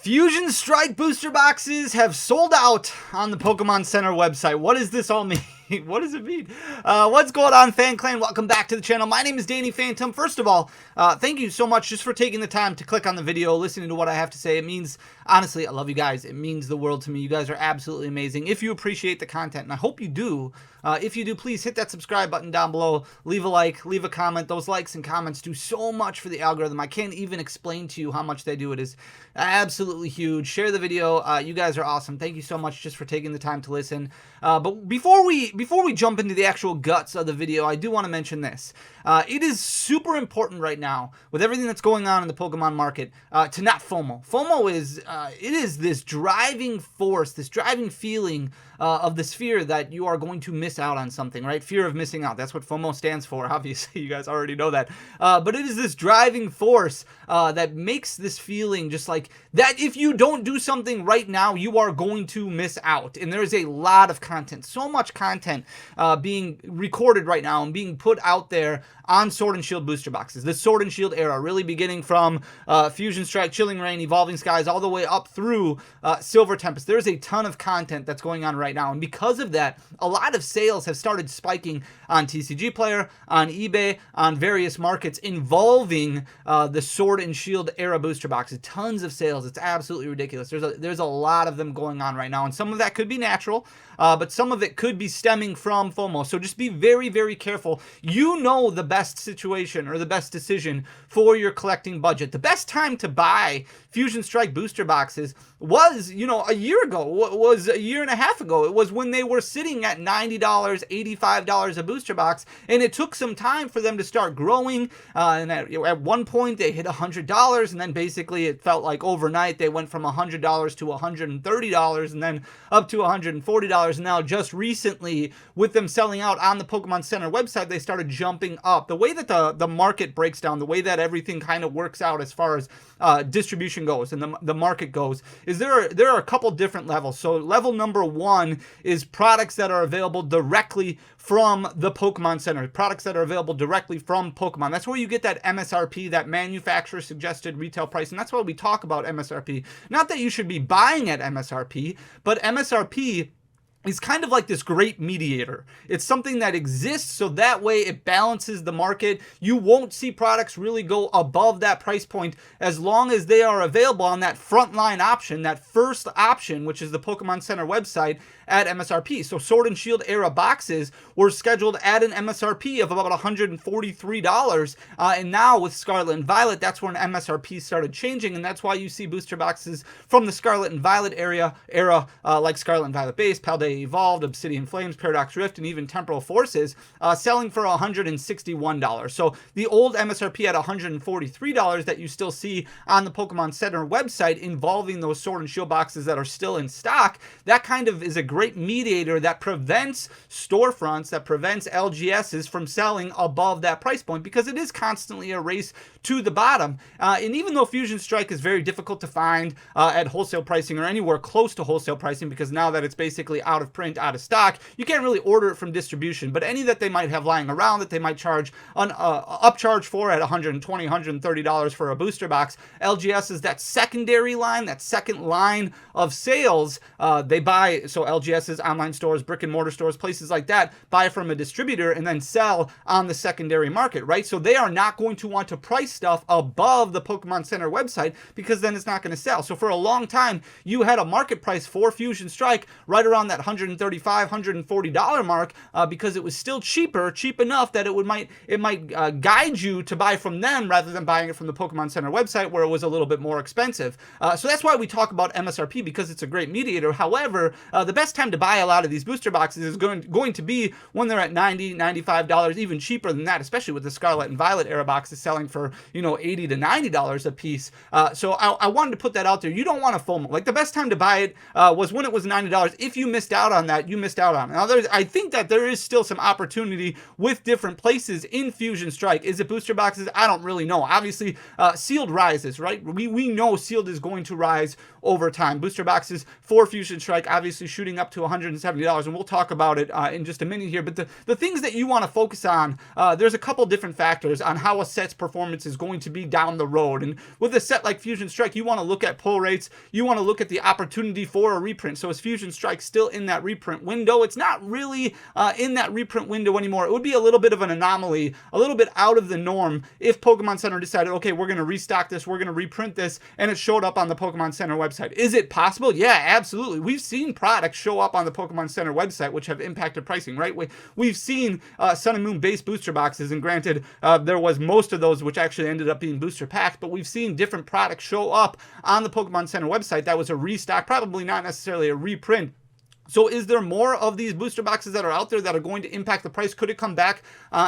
Fusion Strike booster boxes have sold out on the Pokemon Center website. What does this all mean? What does it mean? What's going on, Fan Clan? Welcome back to the channel. My name is Danny Phantom. First of all, thank you so much just for taking the time to click on the video, listening to what I have to say. It means, honestly, I love you guys. It means the world to me. You guys are absolutely amazing. If you appreciate the content, and I hope you do, if you do, please hit that subscribe button down below. Leave a like, leave a comment. Those likes and comments do so much for the algorithm. I can't even explain to you how much they do. It is absolutely huge. Share the video. You guys are awesome. Thank you so much just for taking the time to listen. But before we jump into the actual guts of the video, I do want to mention this. It is super important right now with everything that's going on in the Pokemon market to not FOMO. FOMO is it is this driving force, this driving feeling of this fear that you are going to miss out on something, right? Fear of missing out. That's what FOMO stands for. Obviously, you guys already know that. But it is this driving force that makes this feeling just like that if you don't do something right now, you are going to miss out. And there is a lot of content, so much content being recorded right now and being put out there on Sword and Shield booster boxes. The Sword and Shield era, really beginning from Fusion Strike, Chilling Reign, Evolving Skies, all the way up through Silver Tempest. There's a ton of content that's going on right now, and because of that, a lot of sales have started spiking on TCG Player, on eBay, on various markets involving the Sword and Shield era booster boxes. Tons of sales. It's absolutely ridiculous. There's a lot of them going on right now, and some of that could be natural, but some of it could be stemming from FOMO. So just be very, very careful. You know the best situation or the best decision for your collecting budget. The best time to buy Fusion Strike booster boxes was, a year ago, was a year and a half ago. It was when they were sitting at $90, $85 a booster box, and it took some time for them to start growing. And at one point, they hit $100, and then basically it felt like overnight they went from $100 to $130, and then up to $140. And now just recently, with them selling out on the Pokemon Center website, they started jumping up. The way that the market breaks down, the way that everything kind of works out as far as distribution goes and the market goes, is there are a couple different levels. So level number one is products that are available directly from the Pokemon Center, products that are available directly from Pokemon. That's where you get that MSRP, that manufacturer suggested retail price, and that's why we talk about MSRP. Not that you should be buying at MSRP, but MSRP is kind of like this great mediator. It's something that exists so that way it balances the market. You won't see products really go above that price point as long as they are available on that frontline option, that first option, which is the Pokemon Center website at MSRP. So Sword and Shield era boxes were scheduled at an MSRP of about $143. And now with Scarlet and Violet, that's when MSRP started changing. And that's why you see booster boxes from the Scarlet and Violet era like Scarlet and Violet Base, Paldea Evolved, Obsidian Flames, Paradox Rift, and even Temporal Forces selling for $161. So the old MSRP at $143 that you still see on the Pokemon Center website involving those Sword and Shield boxes that are still in stock, that kind of is a great mediator that prevents storefronts, that prevents LGSs from selling above that price point, because it is constantly a race to the bottom. And even though Fusion Strike is very difficult to find at wholesale pricing or anywhere close to wholesale pricing, because now that it's basically out of print, out of stock, you can't really order it from distribution. But any that they might have lying around that they might charge an upcharge for at $120, $130 for a booster box, LGS is that secondary line, that second line of sales. They buy, so LGS's online stores, brick and mortar stores, places like that, buy from a distributor and then sell on the secondary market, right? So they are not going to want to price stuff above the Pokemon Center website, because then it's not going to sell. So for a long time, you had a market price for Fusion Strike right around that $135, $140 mark, because it was still cheap enough that it might guide you to buy from them rather than buying it from the Pokemon Center website, where it was a little bit more expensive. So that's why we talk about MSRP, because it's a great mediator. However, the best time to buy a lot of these booster boxes is going to be when they're at $90, $95, even cheaper than that, especially with the Scarlet and Violet era boxes selling for $80 to $90 a piece. So I wanted to put that out there. You don't want to FOMO. Like, the best time to buy it was when it was $90. If you missed out on that, you missed out on. Now, I think that there is still some opportunity with different places in Fusion Strike. Is it booster boxes? I don't really know. Obviously, sealed rises, right? We know sealed is going to rise over time. Booster boxes for Fusion Strike obviously shooting up to $170, and we'll talk about it in just a minute here. But the things that you want to focus on, there's a couple different factors on how a set's performance is going to be down the road. And with a set like Fusion Strike, you want to look at pull rates. You want to look at the opportunity for a reprint. So is Fusion Strike still in that reprint window? It's not really in that reprint window anymore. It would be a little bit of an anomaly, a little bit out of the norm if Pokemon Center decided, okay, we're going to restock this, we're going to reprint this, and it showed up on the Pokemon Center website. Is it possible? Yeah, absolutely. We've seen products show up on the Pokemon Center website which have impacted pricing, right? We've seen Sun and Moon base booster boxes, and granted, there was most of those which actually ended up being booster packs, but we've seen different products show up on the Pokemon Center website that was a restock, probably not necessarily a reprint. So is there more of these booster boxes that are out there that are going to impact the price? Could it come back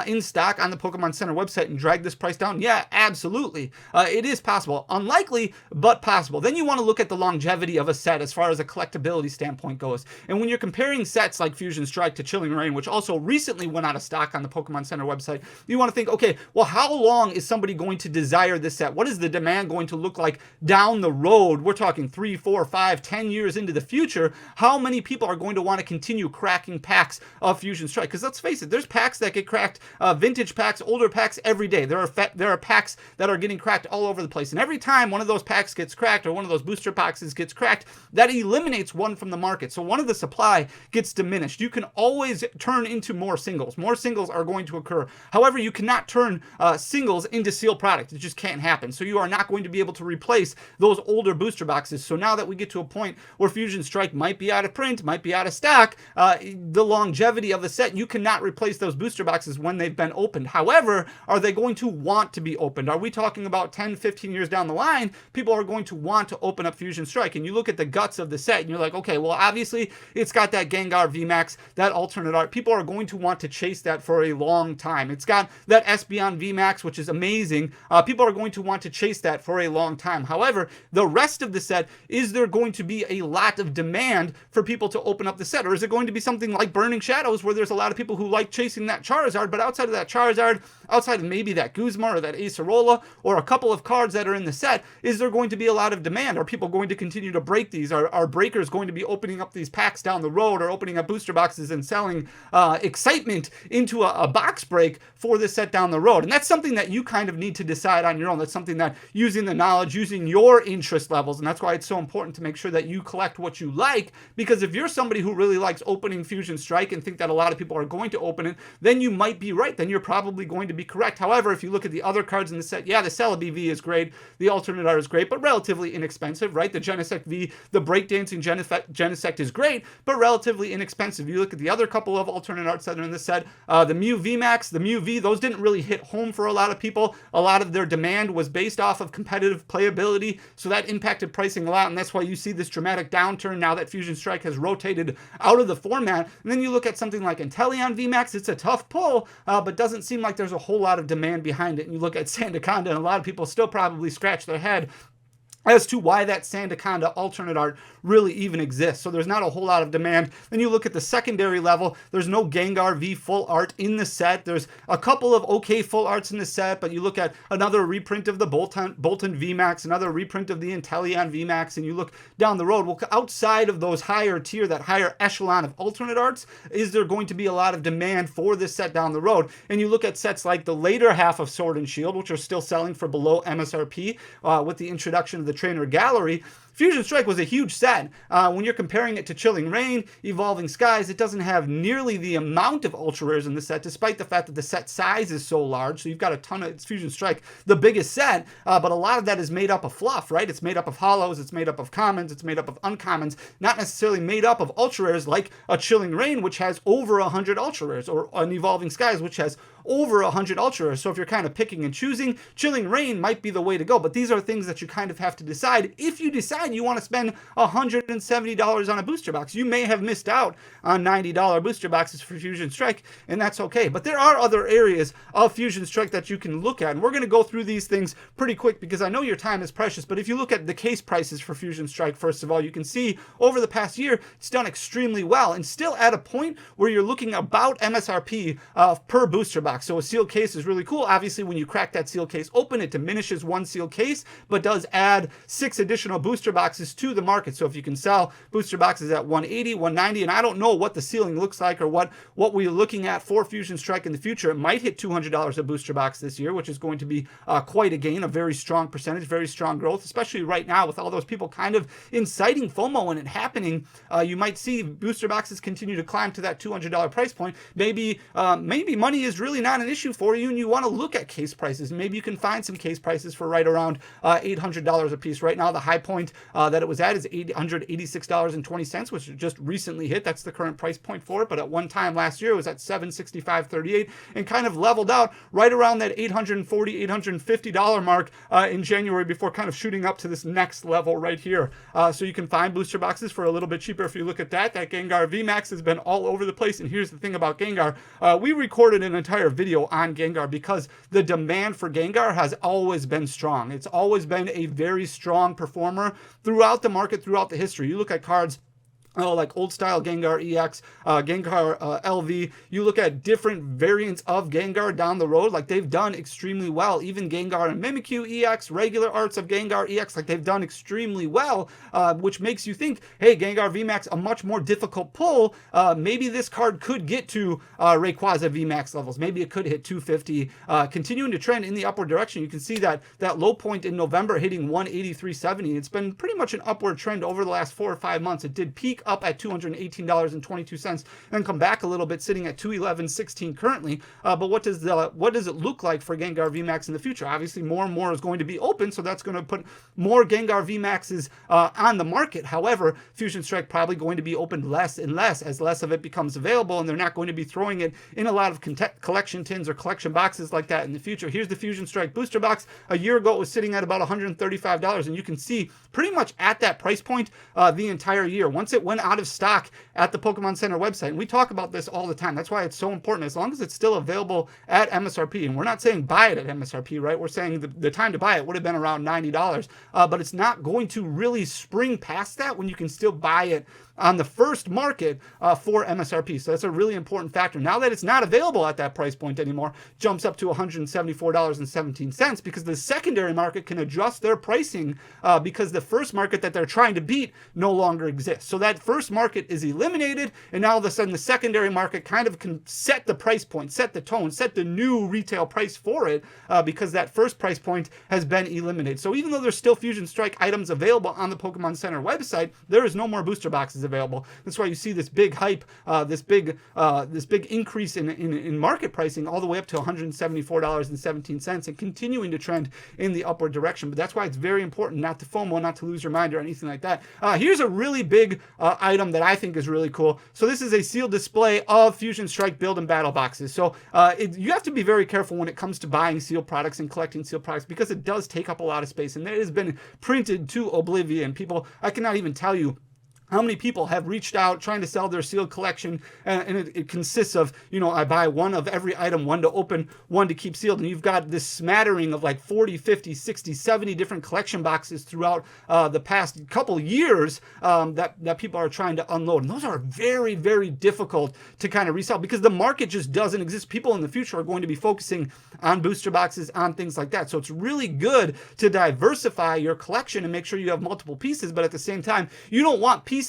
in stock on the Pokemon Center website and drag this price down? Yeah, absolutely. It is possible. Unlikely, but possible. Then you want to look at the longevity of a set as far as a collectability standpoint goes. And when you're comparing sets like Fusion Strike to Chilling Reign, which also recently went out of stock on the Pokemon Center website, you want to think, okay, well, how long is somebody going to desire this set? What is the demand going to look like down the road? We're talking 3, 4, 5, 10 years into the future. How many people are going to want to continue cracking packs of Fusion Strike? Because let's face it, there's packs that get cracked, vintage packs, older packs every day. There are packs that are getting cracked all over the place. And every time one of those packs gets cracked or one of those booster boxes gets cracked, that eliminates one from the market. So one of the supply gets diminished. You can always turn into more singles. More singles are going to occur. However, you cannot turn singles into sealed product. It just can't happen. So you are not going to be able to replace those older booster boxes. So now that we get to a point where Fusion Strike might be out of print, might be out of stock, the longevity of the set, you cannot replace those booster boxes when they've been opened. However, are they going to want to be opened? Are we talking about 10, 15 years down the line, people are going to want to open up Fusion Strike? And you look at the guts of the set and you're like, okay, well, obviously it's got that Gengar VMAX, that alternate art. People are going to want to chase that for a long time. It's got that Espeon VMAX, which is amazing. People are going to want to chase that for a long time. However, the rest of the set, is there going to be a lot of demand for people to open up the set? Or is it going to be something like Burning Shadows, where there's a lot of people who like chasing that Charizard, but outside of that Charizard, outside of maybe that Guzma or that Acerola or a couple of cards that are in the set, is there going to be a lot of demand? Are people going to continue to break these? Are breakers going to be opening up these packs down the road, or opening up booster boxes and selling excitement into a box break for this set down the road? And that's something that you kind of need to decide on your own. That's something that, using the knowledge, using your interest levels, and that's why it's so important to make sure that you collect what you like, because if you're somebody who really likes opening Fusion Strike and think that a lot of people are going to open it, then you might be right. Then you're probably going to be correct. However, if you look at the other cards in the set, yeah, the Celebi V is great, the alternate art is great, but relatively inexpensive, right? The Genesect V, the breakdancing Genesect is great, but relatively inexpensive. You look at the other couple of alternate arts that are in the set, the Mew VMAX, the Mew V, those didn't really hit home for a lot of people. A lot of their demand was based off of competitive playability, so that impacted pricing a lot, and that's why you see this dramatic downturn now that Fusion Strike has rotated out of the format. And then you look at something like Inteleon VMAX, it's a tough pull, but doesn't seem like there's a whole lot of demand behind it. And you look at Sandaconda, and a lot of people still probably scratch their head as to why that Sandaconda alternate art really even exists. So there's not a whole lot of demand. Then you look at the secondary level, there's no Gengar V full art in the set. There's a couple of okay full arts in the set, but you look at another reprint of the Bolton VMAX, another reprint of the Inteleon VMAX, and you look down the road, well, outside of those higher tier, that higher echelon of alternate arts, is there going to be a lot of demand for this set down the road? And you look at sets like the later half of Sword and Shield, which are still selling for below MSRP with the introduction of the Trainer Gallery. Fusion Strike was a huge set. When you're comparing it to Chilling Reign, Evolving Skies, it doesn't have nearly the amount of ultra rares in the set, despite the fact that the set size is so large. So you've got a ton of, it's Fusion Strike, the biggest set, but a lot of that is made up of fluff, right? It's made up of holos, it's made up of commons, it's made up of uncommons, not necessarily made up of ultra rares like a Chilling Reign, which has over 100 ultra rares, or an Evolving Skies, which has over 100 ultra rares. So if you're kind of picking and choosing, Chilling Reign might be the way to go. But these are things that you kind of have to decide if you decide instead you want to spend $170 on a booster box, you may have missed out on $90 booster boxes for Fusion Strike, and that's okay. But there are other areas of Fusion Strike that you can look at, and we're going to go through these things pretty quick because I know your time is precious. But if you look at the case prices for Fusion Strike, first of all, you can see over the past year it's done extremely well and still at a point where you're looking about MSRP per booster box. So a sealed case is really cool. Obviously, when you crack that sealed case open, it diminishes one sealed case, but does add 6 additional booster boxes to the market. So if you can sell booster boxes at 180, 190, and I don't know what the ceiling looks like or what we're looking at for Fusion Strike in the future, it might hit $200 a booster box this year, which is going to be quite a gain, a very strong percentage, very strong growth, especially right now with all those people kind of inciting FOMO and it happening. You might see booster boxes continue to climb to that $200 price point. Maybe money is really not an issue for you and you want to look at case prices. Maybe you can find some case prices for right around $800 a piece. Right now, the high point that it was at is $886.20, which just recently hit. That's the current price point for it. But at one time last year, it was at $765.38 and kind of leveled out right around that $840, $850 mark in January before kind of shooting up to this next level right here. So you can find booster boxes for a little bit cheaper if you look at that. That Gengar VMAX has been all over the place. And here's the thing about Gengar. We recorded an entire video on Gengar because the demand for Gengar has always been strong. It's always been a very strong performer throughout the market, throughout the history. You look at cards like old style Gengar EX, Gengar LV, you look at different variants of Gengar down the road, like they've done extremely well. Even Gengar and Mimikyu EX, regular arts of Gengar EX, like they've done extremely well, which makes you think, hey, Gengar VMAX, a much more difficult pull. Maybe this card could get to Rayquaza VMAX levels. Maybe it could hit 250, continuing to trend in the upward direction. You can see that low point in November hitting 183.70. It's been pretty much an upward trend over the last 4 or 5 months. It did peak up at $218.22 and come back a little bit, sitting at $211.16 currently. But what does it look like for Gengar VMAX in the future? Obviously, more and more is going to be open, so that's going to put more Gengar VMAXs on the market. However, Fusion Strike probably going to be opened less and less as less of it becomes available, and they're not going to be throwing it in a lot of collection tins or collection boxes like that in the future. Here's the Fusion Strike booster box. A year ago, it was sitting at about $135, and you can see pretty much at that price point the entire year. Once it went out of stock at the Pokemon Center website, and we talk about this all the time. That's why it's so important. As long as it's still available at MSRP, and we're not saying buy it at MSRP, right? We're saying the time to buy it would have been around $90, but it's not going to really spring past that when you can still buy it on the first market for MSRP. So that's a really important factor. Now that it's not available at that price point anymore, jumps up to $174.17 because the secondary market can adjust their pricing because the first market that they're trying to beat no longer exists. So that first market is eliminated, and now all of a sudden the secondary market kind of can set the price point, set the tone, set the new retail price for it because that first price point has been eliminated. So even though there's still Fusion Strike items available on the Pokemon Center website, there is no more booster boxes available. That's why you see this big hype, this big increase in market pricing all the way up to $174.17 and continuing to trend in the upward direction. But that's why it's very important not to FOMO, not to lose your mind or anything like that. Here's a really big item that I think is really cool. So this is a sealed display of Fusion Strike build and battle boxes. So you have to be very careful when it comes to buying sealed products and collecting sealed products because it does take up a lot of space, and it has been printed to oblivion. People, I cannot even tell you how many people have reached out trying to sell their sealed collection, and it consists of, I buy one of every item, one to open, one to keep sealed, and you've got this smattering of like 40, 50, 60, 70 different collection boxes throughout the past couple years that people are trying to unload. And those are very, very difficult to kind of resell because the market just doesn't exist. People in the future are going to be focusing on booster boxes, on things like that. So it's really good to diversify your collection and make sure you have multiple pieces, but at the same time, you don't want pieces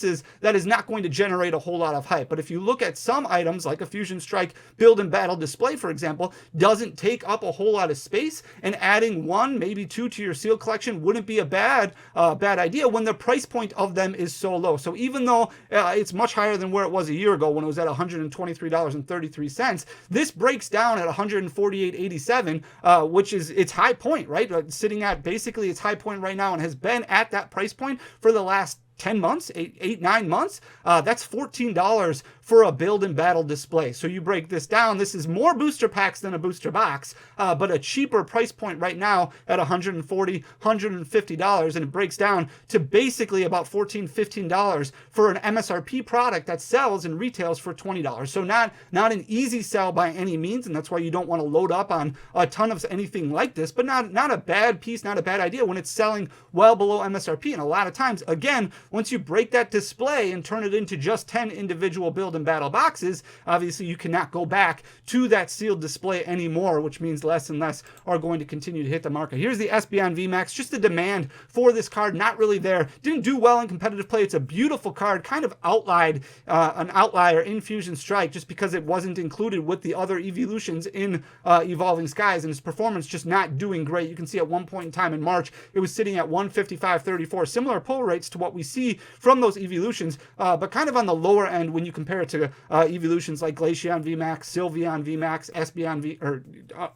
that is not going to generate a whole lot of hype. But if you look at some items like a Fusion Strike build and battle display, for example, doesn't take up a whole lot of space, and adding one, maybe two to your sealed collection wouldn't be a bad idea when the price point of them is so low. So even though it's much higher than where it was a year ago when it was at $123.33, this breaks down at $148.87, which is its high point, right? Sitting at basically its high point right now and has been at that price point for the last 10 months, 9 months, that's $14 for a build and battle display. So you break this down, this is more booster packs than a booster box, but a cheaper price point right now at $140, $150, and it breaks down to basically about $14, $15 for an MSRP product that sells and retails for $20. So not an easy sell by any means, and that's why you don't want to load up on a ton of anything like this, but not a bad piece, not a bad idea when it's selling well below MSRP. And a lot of times, again, once you break that display and turn it into just 10 individual build and battle boxes, obviously you cannot go back to that sealed display anymore, which means less and less are going to continue to hit the market. Here's the Espeon VMAX. Just the demand for this card, not really there. Didn't do well in competitive play. It's a beautiful card, kind of an outlier in Fusion Strike just because it wasn't included with the other evolutions in Evolving Skies, and its performance just not doing great. You can see at one point in time in March, it was sitting at 155.34. Similar pull rates to what we see from those evolutions, but kind of on the lower end when you compare it to evolutions like Glaceon VMAX, Sylveon VMAX,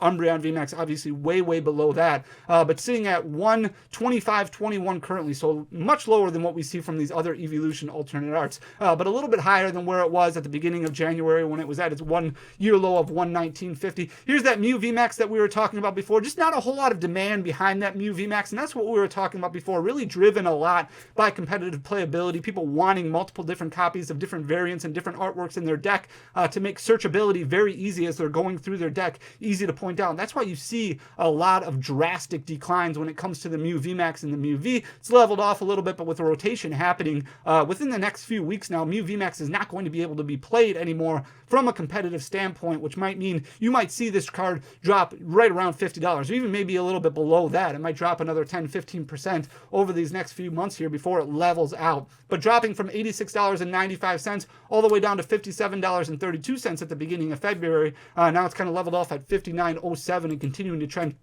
Umbreon VMAX, obviously way below that, but sitting at 125.21 currently, so much lower than what we see from these other evolution alternate arts, but a little bit higher than where it was at the beginning of January when it was at its 1 year low of 119.50. Here's that Mew VMAX that we were talking about before. Just not a whole lot of demand behind that Mew VMAX, and that's what we were talking about before, really driven a lot by competitive playability, people wanting multiple different copies of different variants and different artworks in their deck to make searchability very easy as they're going through their deck, easy to point out. And that's why you see a lot of drastic declines when it comes to the Mew VMAX and the Mew V. It's leveled off a little bit, but with the rotation happening within the next few weeks now, Mew VMAX is not going to be able to be played anymore from a competitive standpoint, which might mean you might see this card drop right around $50, or even maybe a little bit below that. It might drop another 10-15% over these next few months here before it levels out. But dropping from $86.95 all the way down to $57.32 at the beginning of February, now it's kind of leveled off at $59.07 and continuing to trend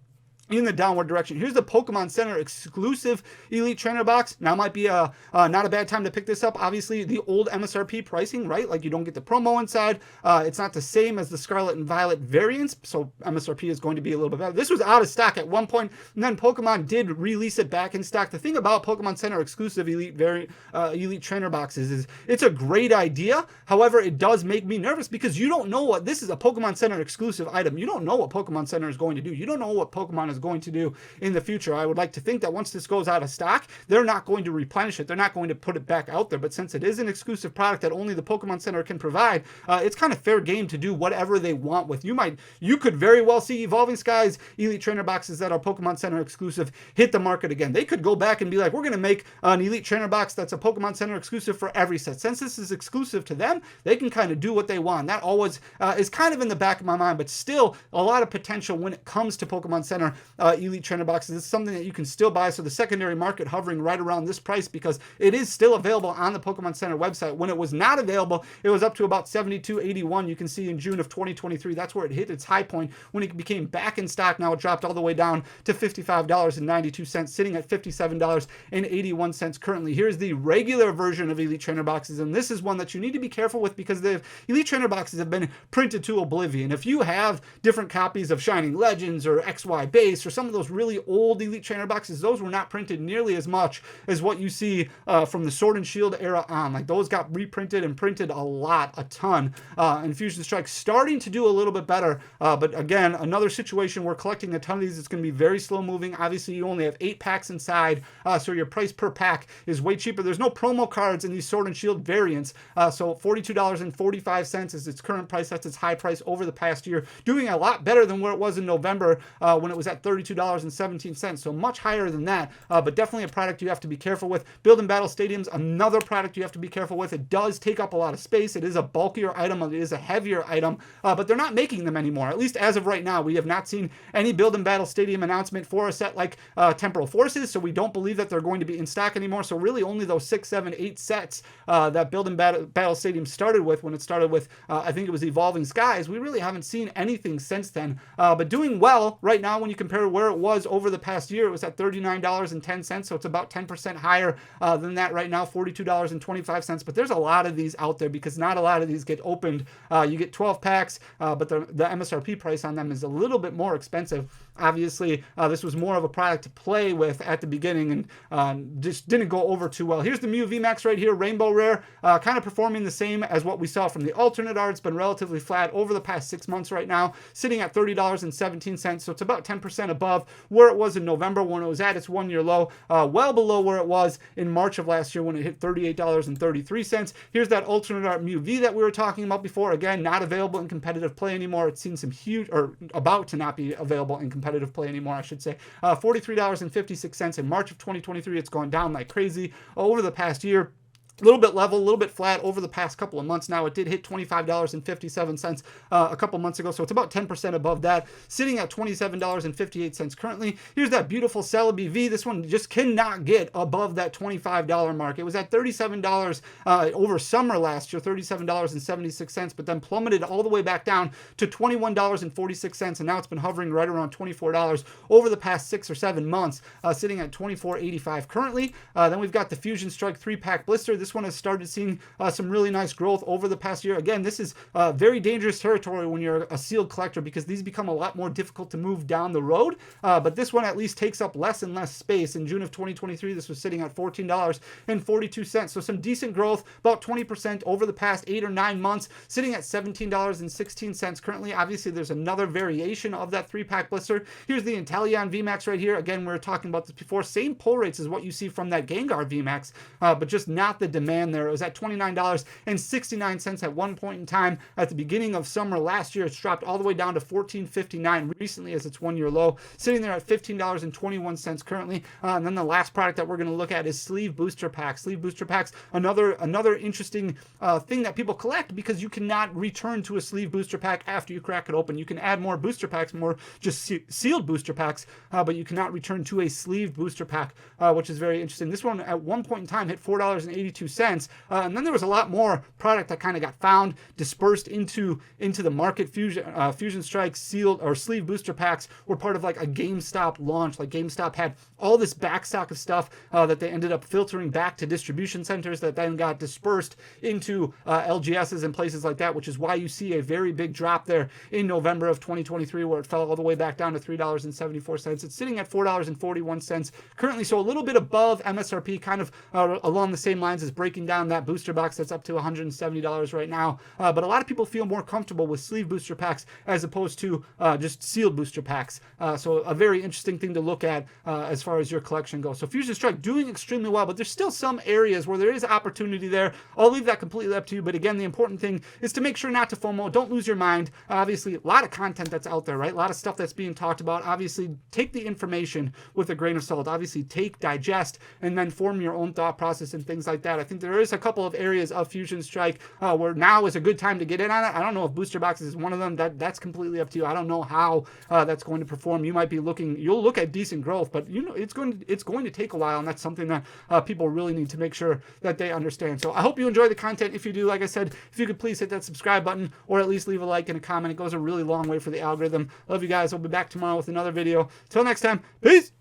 in the downward direction. Here's the Pokemon Center exclusive Elite Trainer box. Now might be not a bad time to pick this up. Obviously, the old MSRP pricing, right? Like you don't get the promo inside. It's not the same as the Scarlet and Violet variants, so MSRP is going to be a little bit better. This was out of stock at one point, and then Pokemon did release it back in stock. The thing about Pokemon Center exclusive Elite Elite Trainer boxes is it's a great idea. However, it does make me nervous because you don't know what this is, a Pokemon Center exclusive item. You don't know what Pokemon Center is going to do. You don't know what Pokemon is going to do in the future. I would like to think that once this goes out of stock, they're not going to replenish it. They're not going to put it back out there. But since it is an exclusive product that only the Pokemon Center can provide, it's kind of fair game to do whatever they want with. You could very well see Evolving Skies Elite Trainer boxes that are Pokemon Center exclusive hit the market again. They could go back and be like, we're going to make an Elite Trainer box that's a Pokemon Center exclusive for every set. Since this is exclusive to them, they can kind of do what they want. That always is kind of in the back of my mind, but still a lot of potential when it comes to Pokemon Center Elite Trainer boxes. It's something that you can still buy. So the secondary market hovering right around this price because it is still available on the Pokemon Center website. When it was not available, it was up to about $72.81. You can see in June of 2023, that's where it hit its high point when it became back in stock. Now it dropped all the way down to $55.92, sitting at $57.81 currently. Here's the regular version of Elite Trainer boxes, and this is one that you need to be careful with because the Elite Trainer boxes have been printed to oblivion. If you have different copies of Shining Legends or XY Base or some of those really old Elite Trainer boxes, those were not printed nearly as much as what you see from the Sword and Shield era on. Like those got reprinted and printed a ton. And Fusion Strike starting to do a little bit better. But again, another situation where collecting a ton of these is going to be very slow moving. Obviously, you only have 8 packs inside, so your price per pack is way cheaper. There's no promo cards in these Sword and Shield variants. So $42.45 is its current price. That's its high price over the past year. Doing a lot better than where it was in November when it was at $32.17. So much higher than that, but definitely a product you have to be careful with. Build and Battle Stadium's another product you have to be careful with. It does take up a lot of space. It is a bulkier item. It is a heavier item, but they're not making them anymore. At least as of right now, we have not seen any Build and Battle Stadium announcement for a set like Temporal Forces, so we don't believe that they're going to be in stock anymore. So really only those 6, 7, 8 sets that Build and Battle Stadium started with when it started with, I think it was Evolving Skies. We really haven't seen anything since then, but doing well right now when you compare where it was over the past year. It was at $39.10, so it's about 10% higher than that right now, $42.25. But there's a lot of these out there because not a lot of these get opened. You get 12 packs, but the MSRP price on them is a little bit more expensive. Obviously, this was more of a product to play with at the beginning and just didn't go over too well. Here's the Mew VMAX right here, Rainbow Rare, kind of performing the same as what we saw from the alternate art. It's been relatively flat over the past 6 months right now, sitting at $30.17. So it's about 10% above where it was in November when it was at its 1-year low, well below where it was in March of last year when it hit $38.33. Here's that alternate art Mew V that we were talking about before. Again, not available in competitive play anymore. It's seen some huge, or about to not be available in competitive play anymore, I should say. $43.56 in March of 2023. It's gone down like crazy over the past year. A little bit level, a little bit flat over the past couple of months now. It did hit $25.57 a couple months ago, so it's about 10% above that, sitting at $27.58 currently. Here's that beautiful Celebi V. This one just cannot get above that $25 mark. It was at $37 over summer last year, $37.76, but then plummeted all the way back down to $21.46, and now it's been hovering right around $24 over the past 6 or 7 months, sitting at $24.85 currently. Then we've got the Fusion Strike 3-pack blister. This one has started seeing some really nice growth over the past year. Again, this is very dangerous territory when you're a sealed collector because these become a lot more difficult to move down the road. But this one at least takes up less and less space. In June of 2023, this was sitting at $14.42. So some decent growth, about 20% over the past 8 or 9 months, sitting at $17.16 currently. Obviously, there's another variation of that 3-pack blister. Here's the Inteleon VMAX right here. Again, we were talking about this before. Same pull rates as what you see from that Gengar VMAX, but just not the demand there. It was at $29.69 at one point in time at the beginning of summer last year. It's dropped all the way down to $14.59 recently as its 1-year low, sitting there at $15.21 currently. And then the last product that we're going to look at is sleeve booster packs. Sleeve booster packs, another interesting thing that people collect because you cannot return to a sleeve booster pack after you crack it open. You can add more booster packs, more just sealed booster packs, but you cannot return to a sleeve booster pack, which is very interesting. This one at one point in time hit $4.82. And then there was a lot more product that kind of got found, dispersed into the market. Fusion Strike sealed or sleeve booster packs were part of like a GameStop launch. Like GameStop had all this backstock of stuff that they ended up filtering back to distribution centers that then got dispersed into LGSs and places like that, which is why you see a very big drop there in November of 2023 where it fell all the way back down to $3.74. It's sitting at $4.41 currently, so a little bit above MSRP, kind of along the same lines as breaking down that booster box that's up to $170 right now. But a lot of people feel more comfortable with sleeve booster packs as opposed to just sealed booster packs. So a very interesting thing to look at as far as your collection goes. So Fusion Strike doing extremely well, but there's still some areas where there is opportunity there. I'll leave that completely up to you. But again, the important thing is to make sure not to FOMO. Don't lose your mind. Obviously, a lot of content that's out there, right? A lot of stuff that's being talked about. Obviously, take the information with a grain of salt. Obviously, digest, and then form your own thought process and things like that. I think there is a couple of areas of Fusion Strike where now is a good time to get in on it. I don't know if booster boxes is one of them. That's completely up to you. I don't know how that's going to perform. You might be you'll look at decent growth, but you know it's going to take a while, and that's something that people really need to make sure that they understand. So I hope you enjoy the content. If you do, like I said, if you could please hit that subscribe button or at least leave a like and a comment. It goes a really long way for the algorithm. Love you guys. We'll be back tomorrow with another video. Till next time, peace.